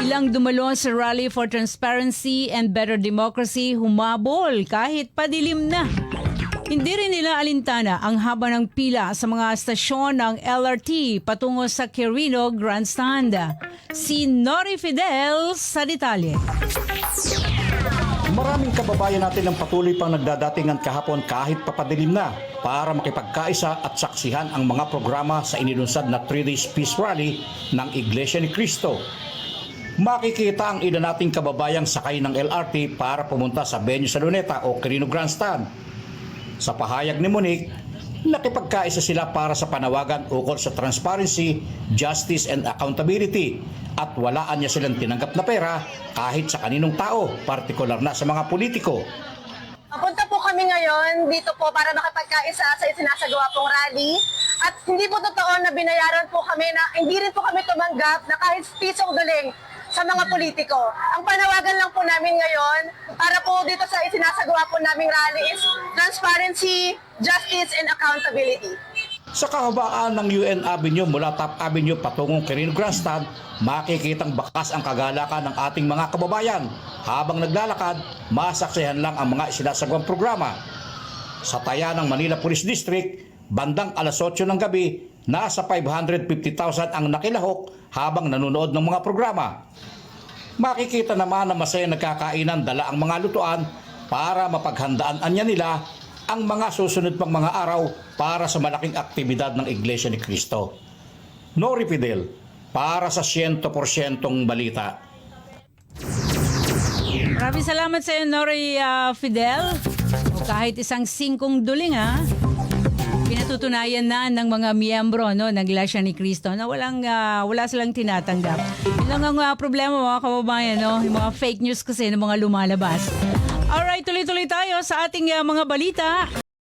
Ilang dumalo sa Rally for Transparency and Better Democracy humabol kahit padilim na. Hindi rin nila alintana ang haba ng pila sa mga stasyon ng LRT patungo sa Quirino Grandstand. Si Nori Fidel sa detalye. Maraming kababayan natin ang patuloy pang nagdadatingan kahapon kahit papadilim na para makipagkaisa at saksihan ang mga programa sa inilunsad na 3 days peace rally ng Iglesia ni Cristo. Makikita ang ilan nating kababayang sakay ng LRT para pumunta sa venue sa Luneta o Quirino Grandstand. Sa pahayag ni Monique, nakipagkaisa sila para sa panawagan ukol sa transparency, justice and accountability at walaan niya silang tinanggap na pera kahit sa kaninong tao, partikular na sa mga politiko. Punta po kami ngayon dito po para makipagkaisa sa isinasagawa pong rally at hindi po totoo na binayaran po kami na hindi rin po kami tumanggap na kahit pisong duling sa mga politiko. Ang panawagan lang po namin ngayon para po dito sa isinasagawa po naming rally is transparency, justice, and accountability. Sa kahabaan ng UN Avenue mula Top Avenue patungong Quirino Grandstand, makikitang bakas ang kagalakan ng ating mga kababayan. Habang naglalakad, masaksihan lang ang mga isinasagawang programa. Sa taya ng Manila Police District, bandang alas 8 ng gabi, nasa 550,000 ang nakilahok habang nanonood ng mga programa. Makikita naman na masaya nagkakainan dala ang mga lutuan para mapaghandaan anya nila ang mga susunod pang mga araw para sa malaking aktibidad ng Iglesia ni Cristo. Nori Fidel, para sa 100% balita. Maraming salamat sa iyo, Nori Fidel. O kahit isang singkong duling pinatutunayan na ng mga miyembro ng Iglesia ni Cristo na wala silang tinatanggap. Yun lang ang problema mga kababayan, yung mga fake news kasi ng mga lumalabas. Alright, tuloy-tuloy tayo sa ating mga balita.